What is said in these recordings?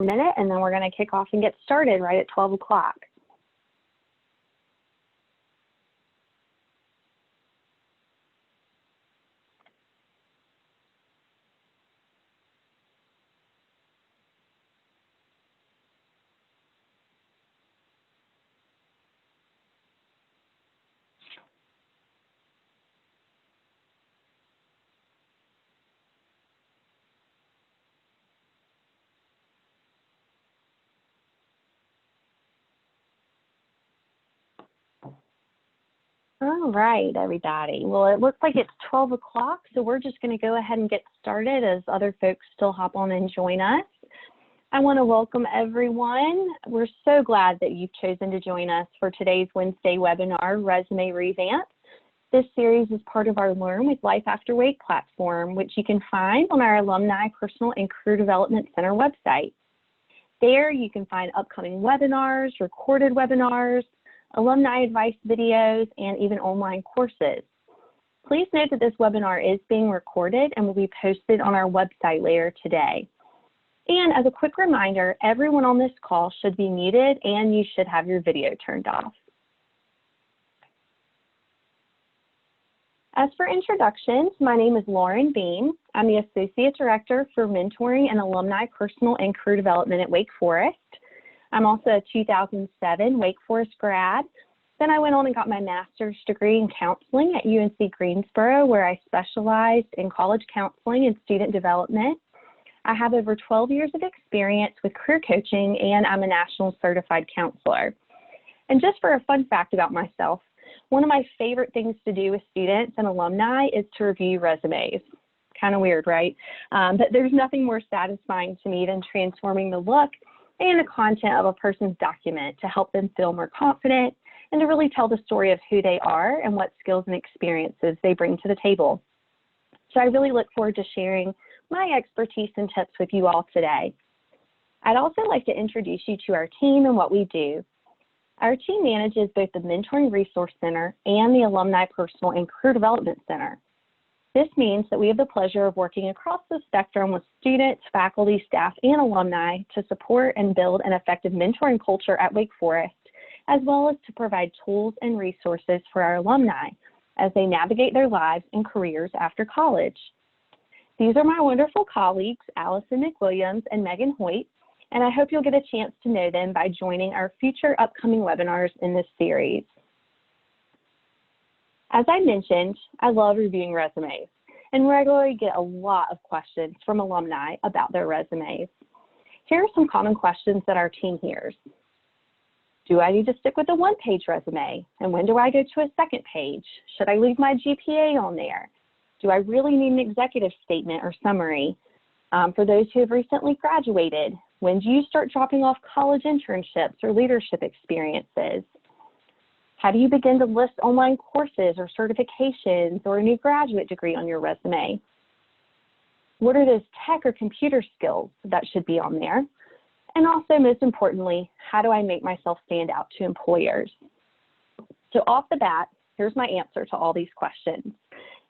minute, and then we're going to kick off and get started right at 12 o'clock. All right, everybody. Well, it looks like it's 12 o'clock, so we're just going to go ahead and get started as other folks still hop on and join us. I want to welcome everyone. We're so glad that you've chosen to join us for today's Wednesday webinar, Resume Revamp. This series is part of our Learn with Life After Wake platform, which you can find on our Alumni Personal and Career Development Center website. There you can find upcoming webinars, recorded webinars, alumni advice videos, and even online courses. Please note that this webinar is being recorded and will be posted on our website later today. And as a quick reminder, everyone on this call should be muted and you should have your video turned off. As for introductions, my name is Lauren Bean. I'm the Associate Director for Mentoring and Alumni Personal and Career Development at Wake Forest. I'm also a 2007 Wake Forest grad. Then I went on and got my master's degree in counseling at UNC Greensboro, where I specialized in college counseling and student development. I have over 12 years of experience with career coaching, and I'm a national certified counselor. And just for a fun fact about myself, one of my favorite things to do with students and alumni is to review resumes. Kind of weird, right? But there's nothing more satisfying to me than transforming the look and the content of a person's document to help them feel more confident and to really tell the story of who they are and what skills and experiences they bring to the table. So I really look forward to sharing my expertise and tips with you all today. I'd also like to introduce you to our team and what we do. Our team manages both the Mentoring Resource Center and the Alumni Personal and Career Development Center. This means that we have the pleasure of working across the spectrum with students, faculty, staff, and alumni to support and build an effective mentoring culture at Wake Forest, as well as to provide tools and resources for our alumni as they navigate their lives and careers after college. These are my wonderful colleagues, Allison McWilliams and Megan Hoyt, and I hope you'll get a chance to know them by joining our future upcoming webinars in this series. As I mentioned, I love reviewing resumes and regularly get a lot of questions from alumni about their resumes. Here are some common questions that our team hears. Do I need to stick with a one-page resume? And when do I go to a second page? Should I leave my GPA on there? Do I really need an executive statement or summary? For those who have recently graduated, when do you start dropping off college internships or leadership experiences? How do you begin to list online courses or certifications or a new graduate degree on your resume? What are those tech or computer skills that should be on there? And also, most importantly, how do I make myself stand out to employers? So off the bat, here's my answer to all these questions.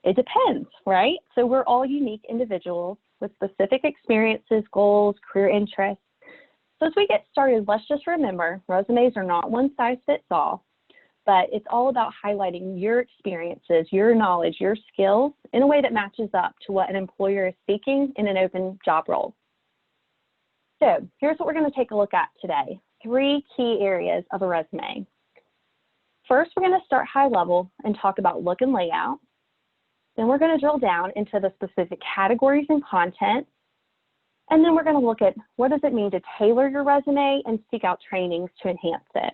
It depends, right? So we're all unique individuals with specific experiences, goals, career interests. So as we get started, let's just remember, resumes are not one size fits all, but it's all about highlighting your experiences, your knowledge, your skills in a way that matches up to what an employer is seeking in an open job role. So here's what we're going to take a look at today. 3 key areas of a resume. First, we're going to start high level and talk about look and layout. Then we're going to drill down into the specific categories and content. And then we're going to look at what does it mean to tailor your resume and seek out trainings to enhance it.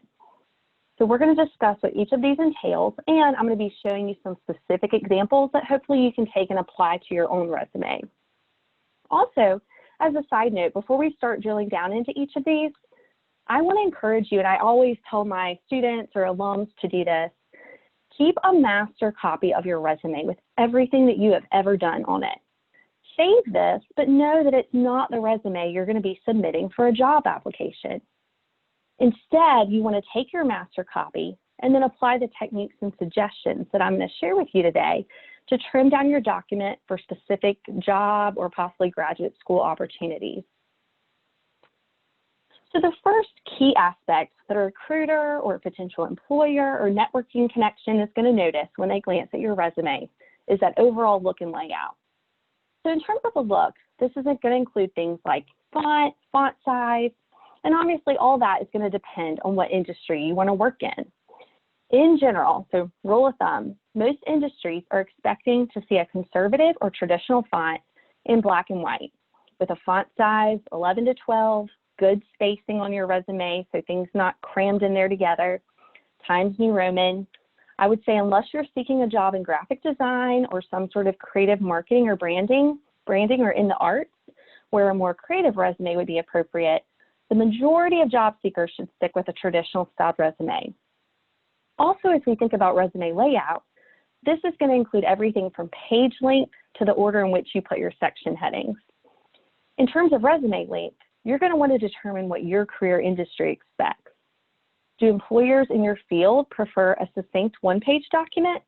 So we're going to discuss what each of these entails, and I'm going to be showing you some specific examples that hopefully you can take and apply to your own resume. Also, as a side note, before we start drilling down into each of these, I want to encourage you, and I always tell my students or alums to do this, keep a master copy of your resume with everything that you have ever done on it. Save this, but know that it's not the resume you're going to be submitting for a job application. Instead, you want to take your master copy and then apply the techniques and suggestions that I'm going to share with you today to trim down your document for specific job or possibly graduate school opportunities. So the first key aspect that a recruiter or a potential employer or networking connection is going to notice when they glance at your resume is that overall look and layout. So in terms of the look, this is going to include things like font size, and obviously all that is going to depend on what industry you want to work in. In general, so rule of thumb, most industries are expecting to see a conservative or traditional font in black and white with a font size 11 to 12, good spacing on your resume, so things not crammed in there together, Times New Roman. I would say unless you're seeking a job in graphic design or some sort of creative marketing or branding or in the arts, where a more creative resume would be appropriate, the majority of job seekers should stick with a traditional styled resume. Also, as we think about resume layout, this is going to include everything from page length to the order in which you put your section headings. In terms of resume length, you're going to want to determine what your career industry expects. Do employers in your field prefer a succinct one-page document?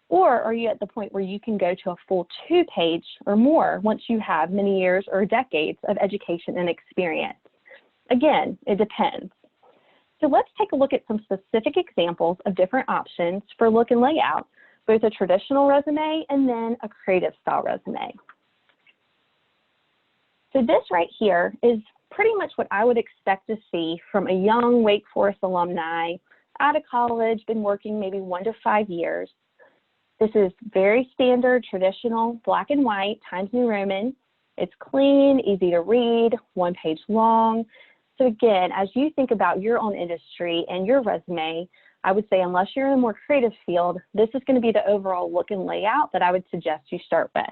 Or are you at the point where you can go to a full 2-page or more once you have many years or decades of education and experience? Again, it depends. So let's take a look at some specific examples of different options for look and layout, both a traditional resume and then a creative style resume. So this right here is pretty much what I would expect to see from a young Wake Forest alumni out of college, been working maybe 1 to 5 years. This is very standard, traditional, black and white, Times New Roman. It's clean, easy to read, 1 page long. So again, as you think about your own industry and your resume, I would say unless you're in a more creative field, this is going to be the overall look and layout that I would suggest you start with.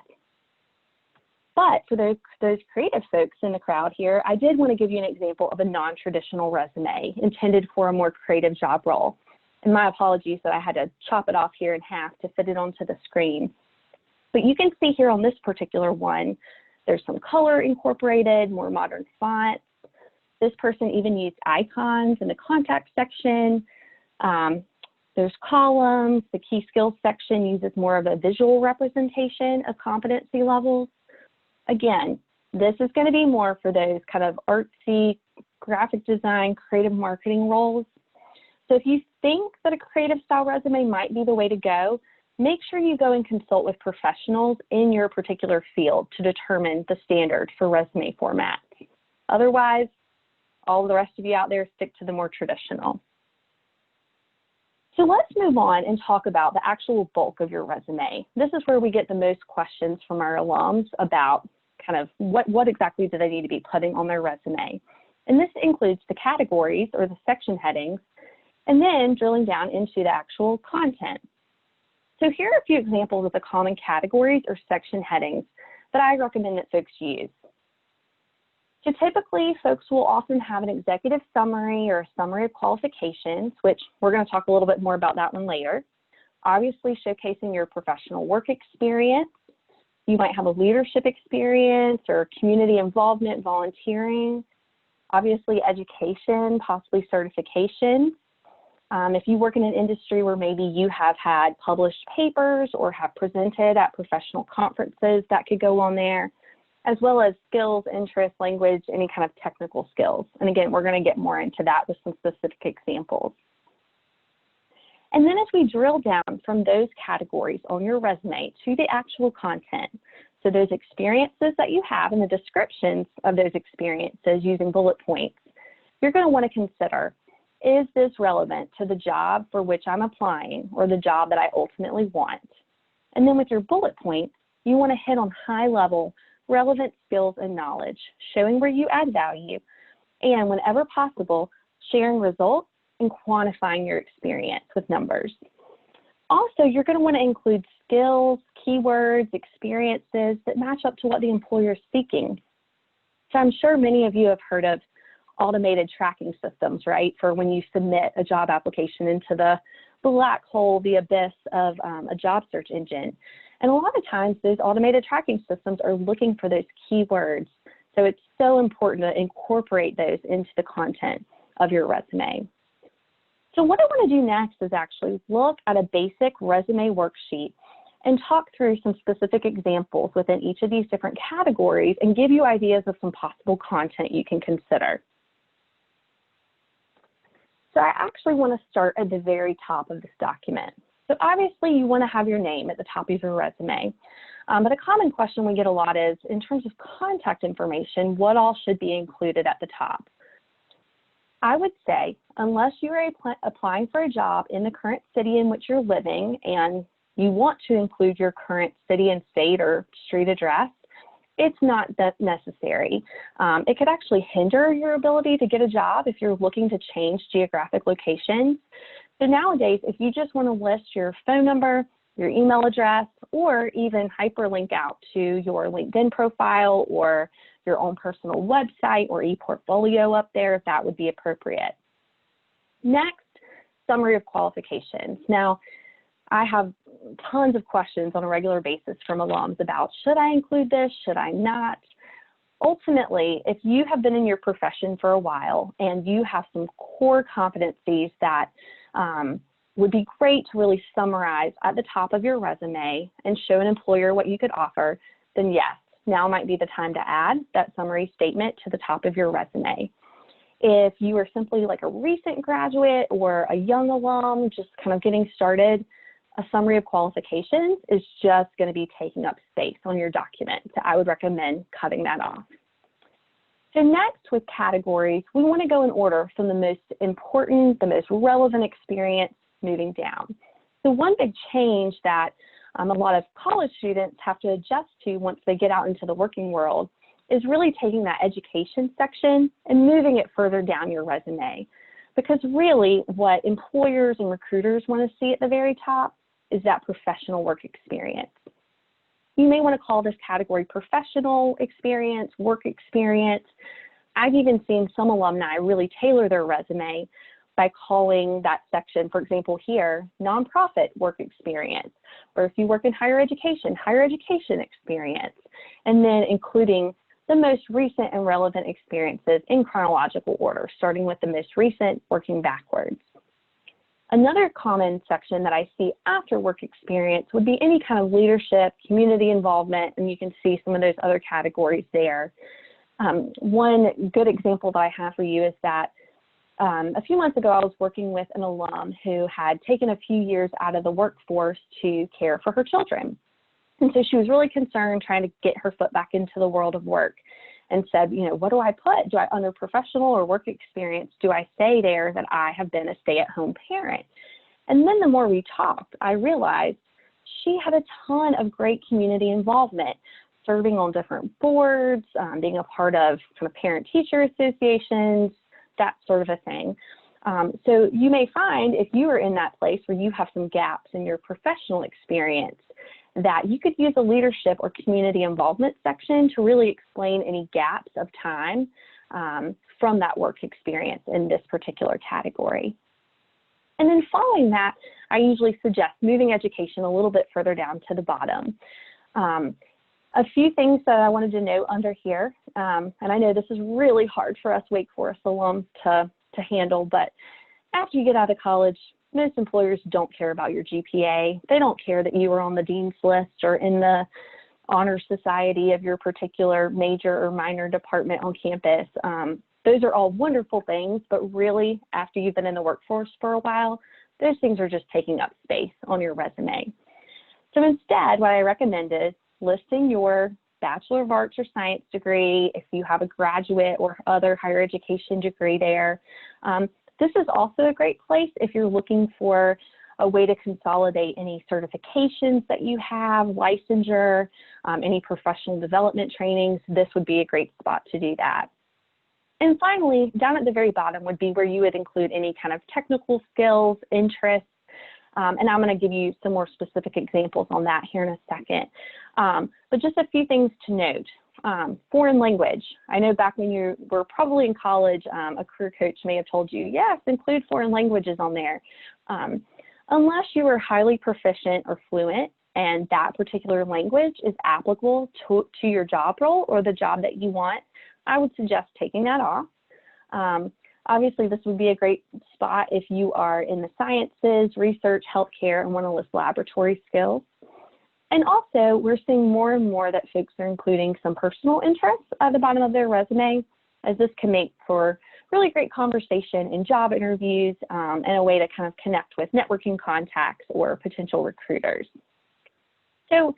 But for those creative folks in the crowd here, I did want to give you an example of a non-traditional resume intended for a more creative job role. And my apologies that I had to chop it off here in half to fit it onto the screen. But you can see here on this particular one, there's some color incorporated, more modern fonts. This person even used icons in the contact section. There's columns. The key skills section uses more of a visual representation of competency levels. Again, this is going to be more for those kind of artsy, graphic design, creative marketing roles. So if you think that a creative style resume might be the way to go, make sure you go and consult with professionals in your particular field to determine the standard for resume format. Otherwise, all the rest of you out there stick to the more traditional. So let's move on and talk about the actual bulk of your resume. This is where we get the most questions from our alums about kind of what exactly do they need to be putting on their resume. And this includes the categories or the section headings, and then drilling down into the actual content. So here are a few examples of the common categories or section headings that I recommend that folks use. So typically, folks will often have an executive summary or a summary of qualifications, which we're going to talk a little bit more about that one later. Obviously, showcasing your professional work experience. You might have a leadership experience or community involvement, volunteering. Obviously, education, possibly certification. If you work in an industry where maybe you have had published papers or have presented at professional conferences, that could go on there, as well as skills, interests, language, any kind of technical skills. And again, we're going to get more into that with some specific examples. And then as we drill down from those categories on your resume to the actual content, so those experiences that you have and the descriptions of those experiences using bullet points, you're going to want to consider, is this relevant to the job for which I'm applying or the job that I ultimately want? And then with your bullet points, you want to hit on high-level relevant skills and knowledge, showing where you add value, and whenever possible, sharing results and quantifying your experience with numbers. Also, you're going to want to include skills, keywords, experiences that match up to what the employer is seeking. So I'm sure many of you have heard of automated tracking systems, right, for when you submit a job application into the black hole, the abyss of a job search engine. And a lot of times those automated tracking systems are looking for those keywords. So it's so important to incorporate those into the content of your resume. So what I want to do next is actually look at a basic resume worksheet and talk through some specific examples within each of these different categories and give you ideas of some possible content you can consider. actually want to start at the very top of this document. So obviously you want to have your name at the top of your resume. But a common question we get a lot is, in terms of contact information, what all should be included at the top? I would say, unless you are applying for a job in the current city in which you're living and you want to include your current city and state or street address, it's not that necessary. It could actually hinder your ability to get a job if you're looking to change geographic locations. So nowadays, if you just want to list your phone number, your email address, or even hyperlink out to your LinkedIn profile or your own personal website or e-portfolio up there, that would be appropriate. Next, summary of qualifications. Now, I have tons of questions on a regular basis from alums about, should I include this, should I not? Ultimately, if you have been in your profession for a while and you have some core competencies that would be great to really summarize at the top of your resume and show an employer what you could offer, then yes, now might be the time to add that summary statement to the top of your resume. If you are simply like a recent graduate or a young alum just kind of getting started, a summary of qualifications is just going to be taking up space on your document. So I would recommend cutting that off. So next, with categories, we want to go in order from the most important, the most relevant experience moving down. So one big change that a lot of college students have to adjust to once they get out into the working world is really taking that education section and moving it further down your resume. Because really what employers and recruiters want to see at the very top is that professional work experience. You may want to call this category professional experience, work experience. I've even seen some alumni really tailor their resume by calling that section, for example here, nonprofit work experience, or if you work in higher education experience, and then including the most recent and relevant experiences in chronological order, starting with the most recent, working backwards. Another common section that I see after work experience would be any kind of leadership, community involvement, and you can see some of those other categories there. One good example that I have for you is that a few months ago, I was working with an alum who had taken a few years out of the workforce to care for her children. And so she was really concerned trying to get her foot back into the world of work and said, you know, what do I put? Do I, under professional or work experience, do I say there that I have been a stay-at-home parent? And then the more we talked, I realized she had a ton of great community involvement, serving on different boards, being a part of kind of parent-teacher associations, that sort of a thing. So you may find if you are in that place where you have some gaps in your professional experience, that you could use a leadership or community involvement section to really explain any gaps of time from that work experience in this particular category. And then following that, I usually suggest moving education a little bit further down to the bottom. A few things that I wanted to note under here, and I know this is really hard for us Wake Forest alums to handle, but after you get out of college, most employers don't care about your GPA. They don't care that you were on the dean's list or in the honor society of your particular major or minor department on campus. Those are all wonderful things, but really, after you've been in the workforce for a while, those things are just taking up space on your resume. So instead, what I recommend is listing your Bachelor of Arts or Science degree, if you have a graduate or other higher education degree there. This is also a great place if you're looking for a way to consolidate any certifications that you have, licensure, any professional development trainings. This would be a great spot to do that. And finally, down at the very bottom would be where you would include any kind of technical skills, interests, and I'm going to give you some more specific examples on that here in a second. But just a few things to note. Foreign language. I know back when you were probably in college, a career coach may have told you, yes, include foreign languages on there. Unless you are highly proficient or fluent and that particular language is applicable to your job role or the job that you want, I would suggest taking that off. Obviously, this would be a great spot if you are in the sciences, research, healthcare, and want to list laboratory skills. And also, we're seeing more and more that folks are including some personal interests at the bottom of their resume, as this can make for really great conversation in job interviews and a way to kind of connect with networking contacts or potential recruiters. So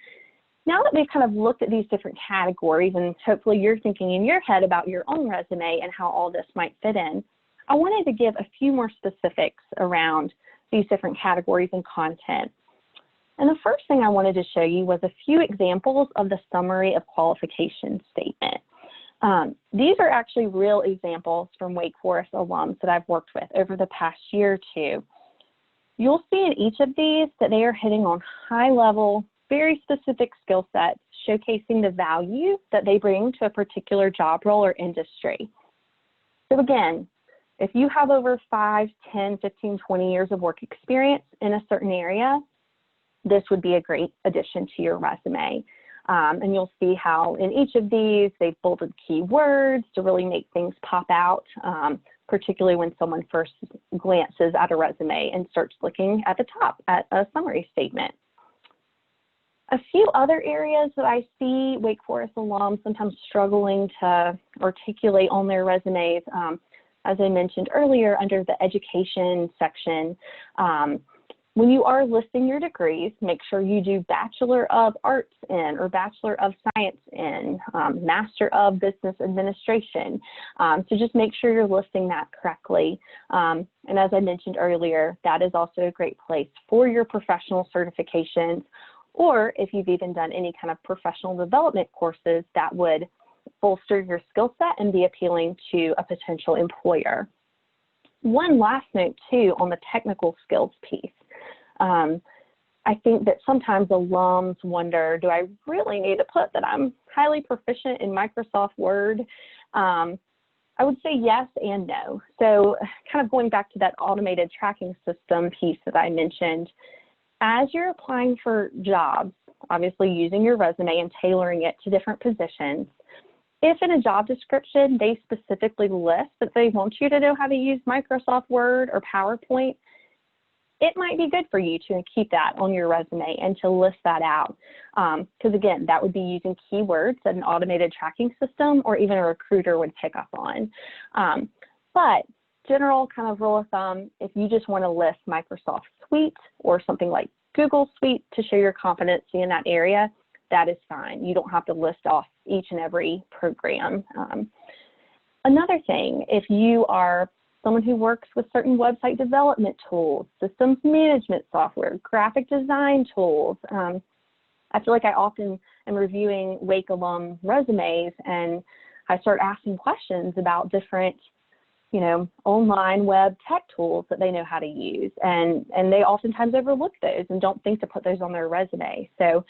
now that we've kind of looked at these different categories, and hopefully you're thinking in your head about your own resume and how all this might fit in, I wanted to give a few more specifics around these different categories and content. And the first thing I wanted to show you was a few examples of the summary of qualification statement. These are actually real examples from Wake Forest alums that I've worked with over the past year or two. You'll see in each of these that they are hitting on high-level, very specific skill sets, showcasing the value that they bring to a particular job role or industry. So again, if you have over 5, 10, 15, 20 years of work experience in a certain area, this would be a great addition to your resume. And you'll see how in each of these, they've bolded keywords to really make things pop out, particularly when someone first glances at a resume and starts looking at the top at a summary statement. A few other areas that I see Wake Forest alums sometimes struggling to articulate on their resumes, as I mentioned earlier, under the education section, when you are listing your degrees, make sure you do Bachelor of Arts in or Bachelor of Science in, Master of Business Administration. So just make sure you're listing that correctly. And as I mentioned earlier, that is also a great place for your professional certifications, or if you've even done any kind of professional development courses that would bolster your skill set and be appealing to a potential employer. One last note too on the technical skills piece. I think that sometimes alums wonder, do I really need to put that I'm highly proficient in Microsoft Word? I would say yes and no. So kind of going back to that automated tracking system piece that I mentioned, as you're applying for jobs, obviously using your resume and tailoring it to different positions, if in a job description they specifically list that they want you to know how to use Microsoft Word or PowerPoint, it might be good for you to keep that on your resume and to list that out. Because again, that would be using keywords that an automated tracking system or even a recruiter would pick up on. But general kind of rule of thumb, if you just want to list Microsoft Suite or something like Google Suite to show your competency in that area, that is fine. You don't have to list off each and every program. Another thing, if you are someone who works with certain website development tools, systems management software, graphic design tools, I feel like I often am reviewing Wake alum resumes and I start asking questions about different, online web tech tools that they know how to use. And they oftentimes overlook those and don't think to put those on their resume. So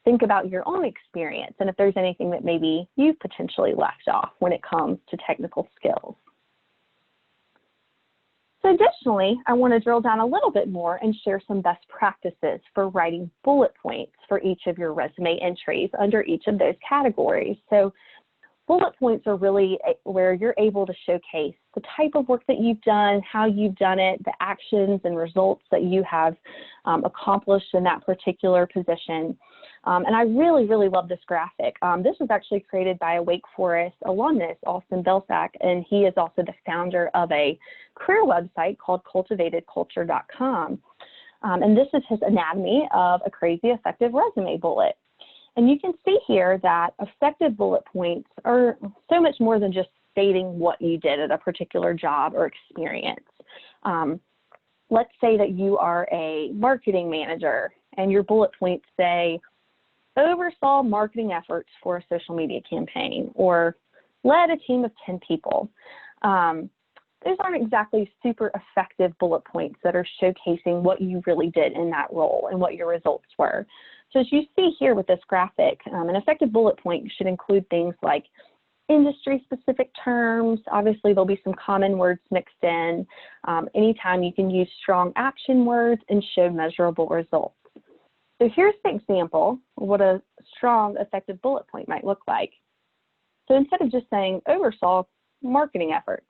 think about your own experience and if there's anything that maybe you've potentially left off when it comes to technical skills. So additionally, I want to drill down a little bit more and share some best practices for writing bullet points for each of your resume entries under each of those categories. So bullet points are really where you're able to showcase the type of work that you've done, how you've done it, the actions and results that you have accomplished in that particular position. And I really, really love this graphic. This was actually created by a Wake Forest alumnus, Austin Belsack, and he is also the founder of a career website called cultivatedculture.com. And this is his anatomy of a crazy effective resume bullet. And you can see here that effective bullet points are so much more than just stating what you did at a particular job or experience. Let's say that you are a marketing manager and your bullet points say, oversaw marketing efforts for a social media campaign, or led a team of 10 people. Those aren't exactly super effective bullet points that are showcasing what you really did in that role and what your results were. So as you see here with this graphic, an effective bullet point should include things like industry-specific terms. Obviously, there'll be some common words mixed in. Anytime you can use strong action words and show measurable results. So here's an example of what a strong, effective bullet point might look like. So instead of just saying oversaw marketing efforts,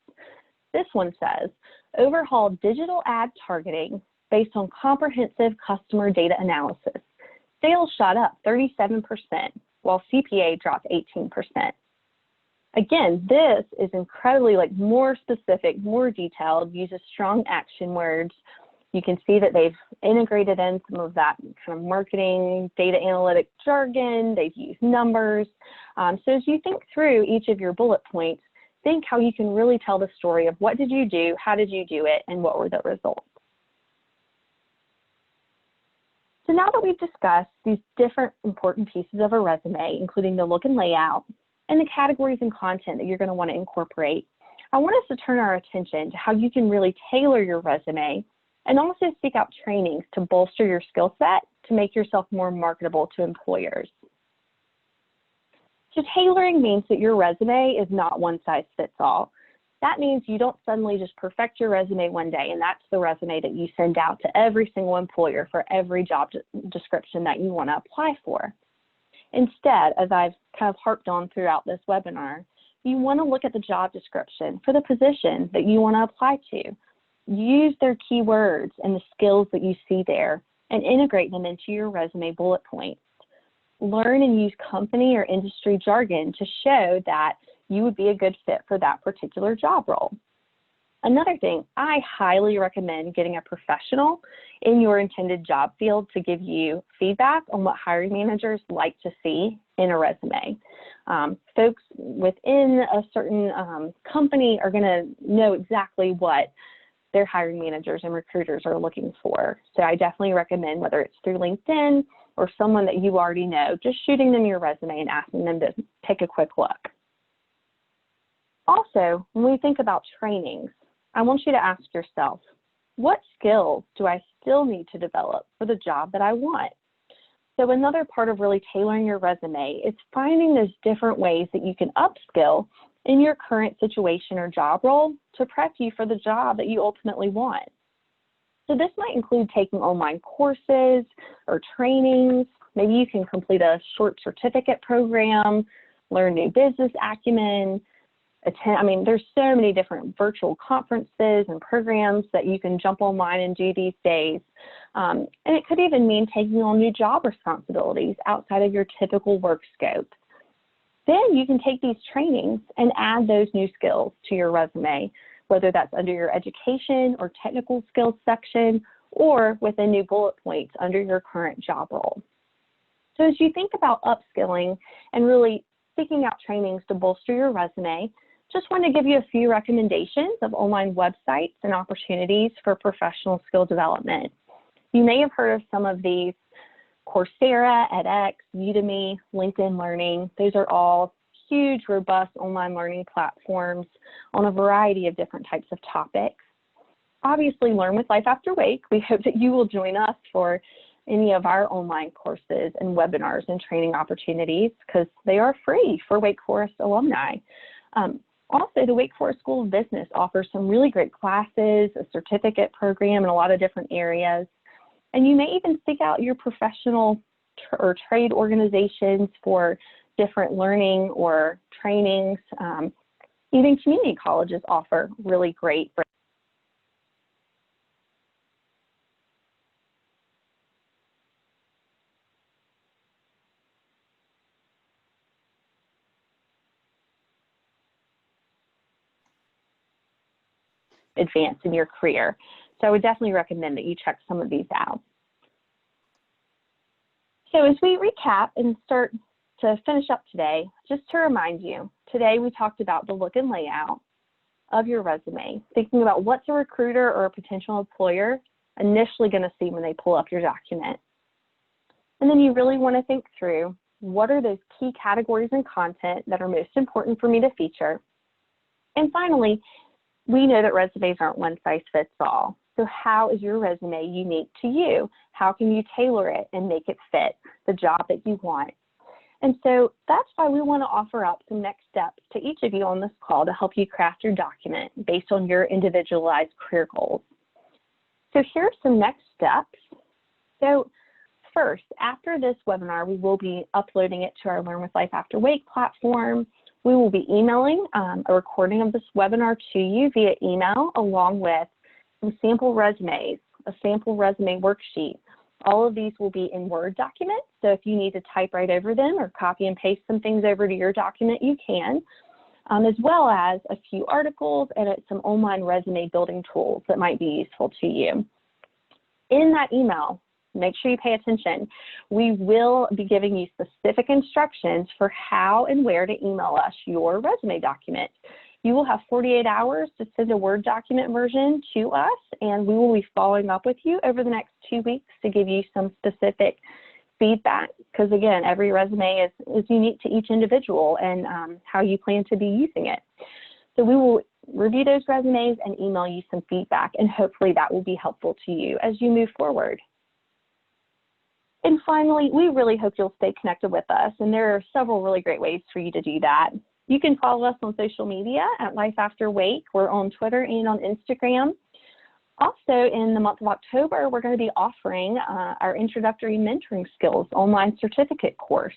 this one says overhauled digital ad targeting based on comprehensive customer data analysis. Sales shot up 37%, while CPA dropped 18%. Again, this is incredibly more specific, more detailed, uses strong action words. You can see that they've integrated in some of that kind of marketing, data analytic jargon. They've used numbers. So as you think through each of your bullet points, think how you can really tell the story of what did you do, how did you do it, and what were the results. So now that we've discussed these different important pieces of a resume, including the look and layout, and the categories and content that you're going to want to incorporate, I want us to turn our attention to how you can really tailor your resume and also seek out trainings to bolster your skill set to make yourself more marketable to employers. So tailoring means that your resume is not one size fits all. That means you don't suddenly just perfect your resume one day and that's the resume that you send out to every single employer for every job description that you want to apply for. Instead, as I've kind of harped on throughout this webinar, you want to look at the job description for the position that you want to apply to. Use their keywords and the skills that you see there and integrate them into your resume bullet points. Learn and use company or industry jargon to show that you would be a good fit for that particular job role. Another thing, I highly recommend getting a professional in your intended job field to give you feedback on what hiring managers like to see in a resume. Folks within a certain company are going to know exactly what their hiring managers and recruiters are looking for. So I definitely recommend, whether it's through LinkedIn or someone that you already know, just shooting them your resume and asking them to take a quick look. Also, when we think about trainings, I want you to ask yourself, what skills do I still need to develop for the job that I want? So another part of really tailoring your resume is finding those different ways that you can upskill in your current situation or job role to prep you for the job that you ultimately want. So this might include taking online courses or trainings. Maybe you can complete a short certificate program, learn new business acumen, there's so many different virtual conferences and programs that you can jump online and do these days. And it could even mean taking on new job responsibilities outside of your typical work scope. Then you can take these trainings and add those new skills to your resume, whether that's under your education or technical skills section, or within new bullet points under your current job role. So as you think about upskilling and really seeking out trainings to bolster your resume, just want to give you a few recommendations of online websites and opportunities for professional skill development. You may have heard of some of these: Coursera, edX, Udemy, LinkedIn Learning. Those are all huge, robust online learning platforms on a variety of different types of topics. Obviously, Learn with Life After Wake. We hope that you will join us for any of our online courses and webinars and training opportunities, because they are free for Wake Forest alumni. Also, the Wake Forest School of Business offers some really great classes, a certificate program in a lot of different areas. And you may even seek out your professional or trade organizations for different learning or trainings. Even community colleges offer really great advance in your career. So I would definitely recommend that you check some of these out. So as we recap and start to finish up today, just to remind you, today we talked about the look and layout of your resume, thinking about what's a recruiter or a potential employer initially going to see when they pull up your document. And then you really want to think through, what are those key categories and content that are most important for me to feature? And finally, we know that resumes aren't one size fits all. So how is your resume unique to you? How can you tailor it and make it fit the job that you want? And so that's why we want to offer up some next steps to each of you on this call to help you craft your document based on your individualized career goals. So here are some next steps. So first, after this webinar, we will be uploading it to our Learn with Life After Wake platform. We will be emailing a recording of this webinar to you via email, along with some sample resumes, a sample resume worksheet. All of these will be in Word documents, so if you need to type right over them or copy and paste some things over to your document, you can. as well as a few articles and some online resume building tools that might be useful to you. In that email, make sure you pay attention. We will be giving you specific instructions for how and where to email us your resume document. You will have 48 hours to send a Word document version to us, and we will be following up with you over the next 2 weeks to give you some specific feedback, because again, every resume is unique to each individual and how you plan to be using it. So we will review those resumes and email you some feedback, and hopefully that will be helpful to you as you move forward. And finally, we really hope you'll stay connected with us, and there are several really great ways for you to do that. You can follow us on social media at Life After Wake. We're on Twitter and on Instagram. Also, in the month of October, we're going to be offering our Introductory Mentoring Skills online certificate course.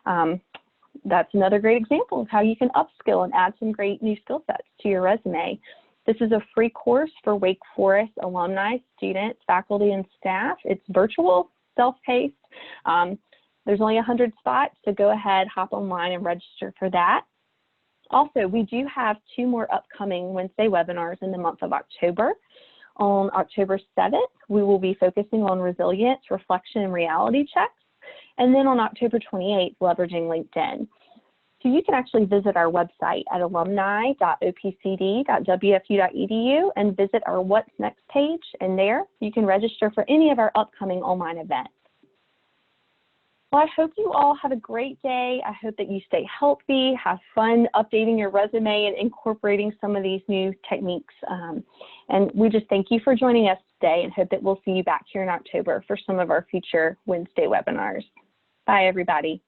That's another great example of how you can upskill and add some great new skill sets to your resume. This is a free course for Wake Forest alumni, students, faculty, and staff. It's virtual, self-paced. There's only 100 spots, so go ahead, hop online and register for that. Also, we do have 2 more upcoming Wednesday webinars in the month of October. On October 7th, we will be focusing on resilience, reflection, and reality checks. And then on October 28th, leveraging LinkedIn. So you can actually visit our website at alumni.opcd.wfu.edu and visit our What's Next page, and there you can register for any of our upcoming online events. Well, I hope you all have a great day. I hope that you stay healthy, have fun updating your resume and incorporating some of these new techniques. And we just thank you for joining us today and hope that we'll see you back here in October for some of our future Wednesday webinars. Bye, everybody.